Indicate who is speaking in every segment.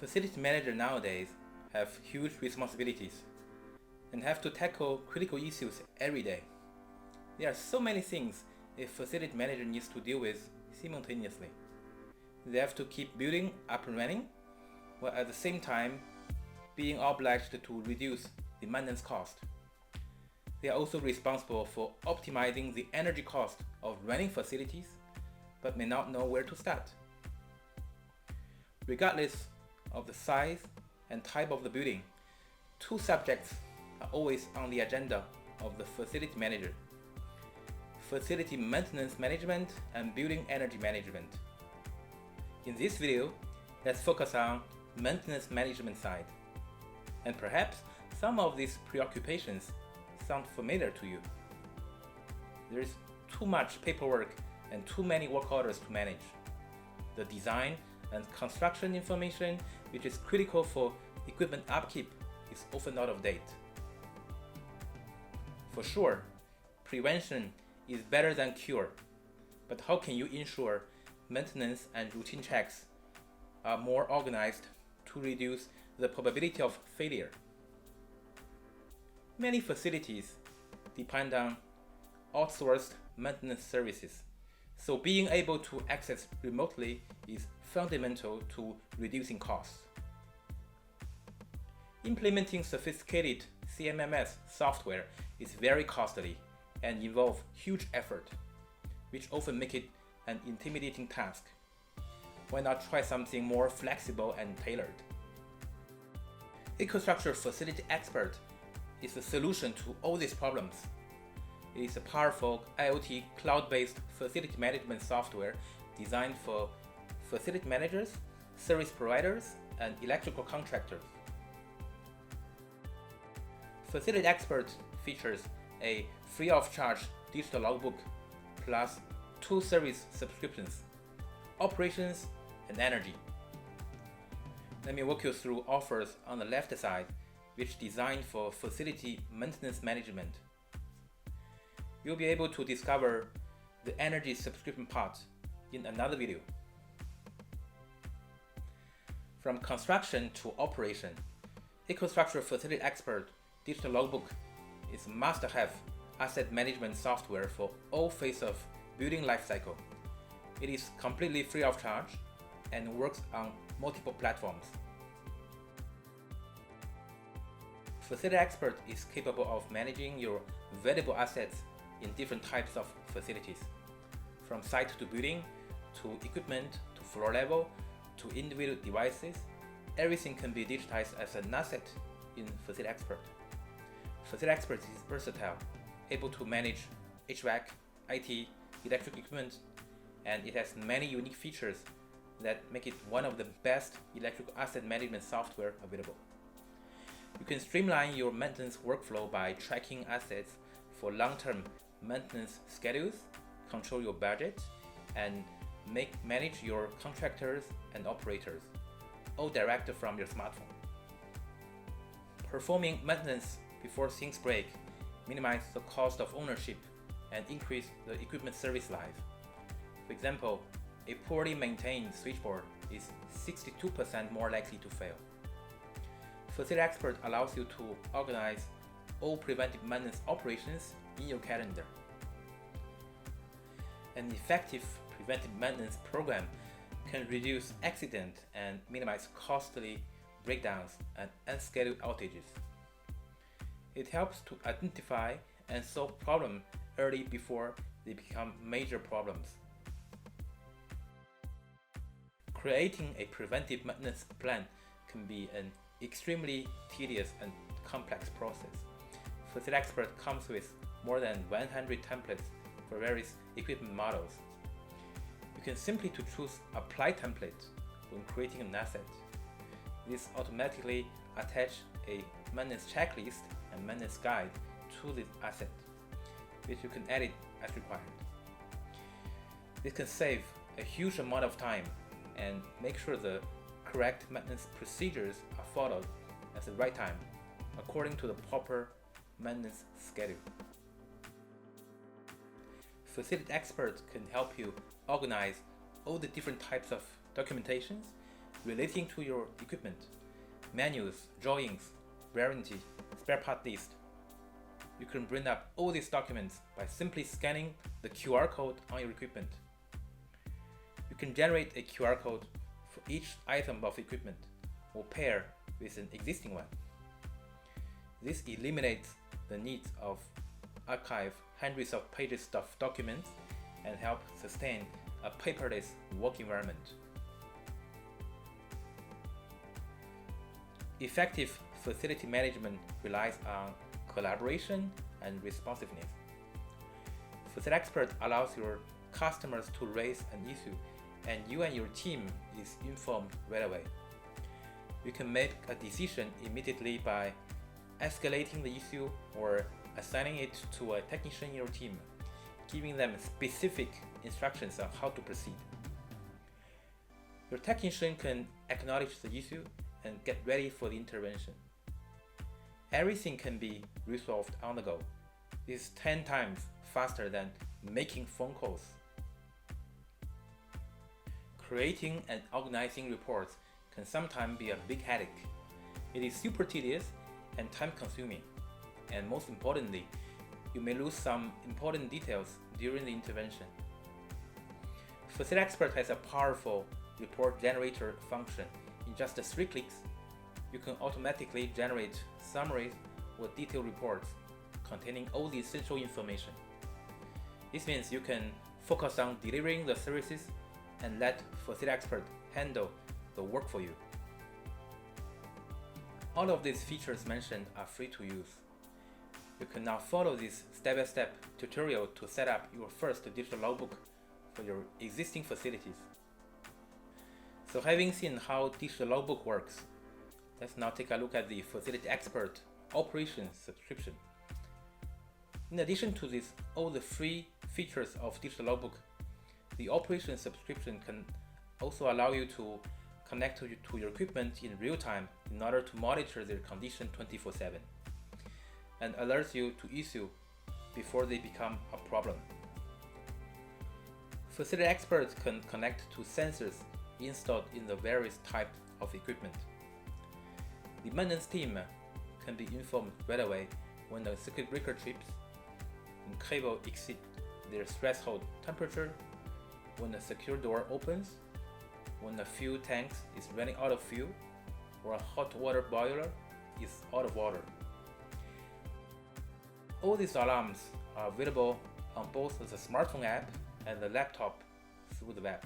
Speaker 1: Facility managers nowadays have huge responsibilities and have to tackle critical issues every day. There are so many things a facility manager needs to deal with simultaneously. They have to keep building up and running, while at the same time being obliged to reduce the maintenance cost. They are also responsible for optimizing the energy cost of running facilities, but may not know where to start. Regardless of the size and type of the building, two subjects are always on the agenda of the facility manager: facility maintenance management and building energy management. In this video, let's focus on maintenance management side, and perhaps some of these preoccupations sound familiar to you. There is too much paperwork and too many work orders to manage. The design and construction information, which is critical for equipment upkeep, is often out of date. For sure, prevention is better than cure, but how can you ensure maintenance and routine checks are more organized to reduce the probability of failure? Many facilities depend on outsourced maintenance services, so being able to access remotely is fundamental to reducing costs. Implementing sophisticated CMMS software is very costly and involves huge effort, which often make it an intimidating task. Why not try something more flexible and tailored? EcoStruxure Facility Expert is a solution to all these problems. It is a powerful IoT-cloud-based facility management software designed for facility managers, service providers, and electrical contractors. Facility Expert features a free-of-charge digital logbook plus 2 service subscriptions: operations and energy. Let me walk you through offers on the left side, which designed for facility maintenance management. You'll be able to discover the energy subscription part in another video. From construction to operation, EcoStruxure Facility Expert Digital Logbook is a must-have asset management software for all phases of building lifecycle. It is completely free of charge and works on multiple platforms. Facility Expert is capable of managing your valuable assets in different types of facilities, from site to building, to equipment, to floor level, to individual devices. Everything can be digitized as an asset in Facility Expert. Facility Expert is versatile, able to manage HVAC, IT, electric equipment, and it has many unique features that make it one of the best electrical asset management software available. You can streamline your maintenance workflow by tracking assets for long-term maintenance schedules, control your budget, and manage your contractors and operators, all directly from your smartphone. Performing maintenance before things break minimize the cost of ownership and increase the equipment service life. For example, a poorly maintained switchboard is 62% more likely to fail. Facility Expert allows you to organize all preventive maintenance operations in your calendar. An effective preventive maintenance program can reduce accident and minimize costly breakdowns and unscheduled outages. It helps to identify and solve problems early before they become major problems. Creating a preventive maintenance plan can be an extremely tedious and complex process. Facility Expert comes with more than 100 templates for various equipment models. You can simply choose Apply template when creating an asset. This automatically attaches a maintenance checklist and maintenance guide to the asset, which you can edit as required. This can save a huge amount of time and make sure the correct maintenance procedures are followed at the right time, according to the proper maintenance schedule. Facility Expert can help you organize all the different types of documentations relating to your equipment, manuals, drawings, warranty, spare part list. You can bring up all these documents by simply scanning the QR code on your equipment. You can generate a QR code for each item of equipment or pair with an existing one. This eliminates the need of archive hundreds of pages of documents and help sustain a paperless work environment. Effective facility management relies on collaboration and responsiveness. Facility Expert allows your customers to raise an issue and you and your team is informed right away. You can make a decision immediately by escalating the issue or assigning it to a technician in your team, giving them specific instructions on how to proceed. Your technician can acknowledge the issue and get ready for the intervention. Everything can be resolved on the go. This is 10 times faster than making phone calls. Creating and organizing reports can sometimes be a big headache. It is super tedious and time-consuming, and most importantly, you may lose some important details during the intervention. Facility Expert has a powerful report generator function. In just 3 clicks, you can automatically generate summaries or detailed reports containing all the essential information. This means you can focus on delivering the services and let Facility Expert handle the work for you. All of these features mentioned are free to use. You can now follow this step-by-step tutorial to set up your first digital logbook for your existing facilities. So having seen how digital logbook works, let's now take a look at the Facility Expert Operations subscription. In addition to all the free features of digital logbook, the Operations subscription can also allow you to connect to your equipment in real time in order to monitor their condition 24/7 and alerts you to issues before they become a problem. Facility Experts can connect to sensors installed in the various types of equipment. The maintenance team can be informed right away when the circuit breaker trips, when cable exceeds their threshold temperature, when the secure door opens, when the fuel tank is running out of fuel, or a hot water boiler is out of water. All these alarms are available on both the smartphone app and the laptop through the web.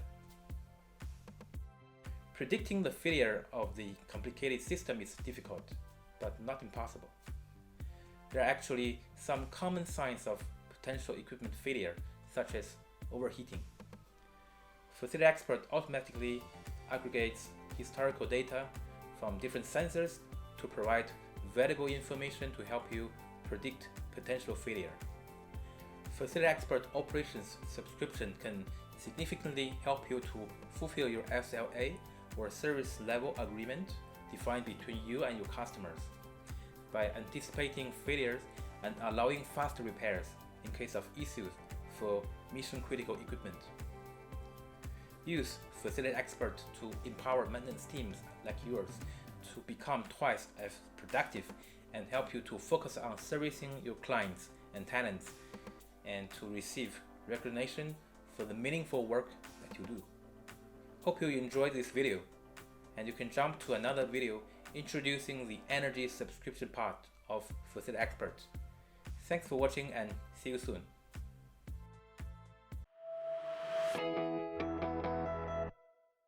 Speaker 1: Predicting the failure of the complicated system is difficult, but not impossible. There are actually some common signs of potential equipment failure, such as overheating. Facility Expert automatically aggregates historical data from different sensors to provide valuable information to help you predict potential failure. Facility Expert Operations subscription can significantly help you to fulfill your SLA or service level agreement defined between you and your customers by anticipating failures and allowing faster repairs in case of issues for mission-critical equipment. Use Facility Expert to empower maintenance teams like yours to become twice as productive and help you to focus on servicing your clients and tenants and to receive recognition for the meaningful work that you do. Hope you enjoyed this video, and you can jump to another video introducing the energy subscription part of Facility Expert. Thanks for watching and see you soon.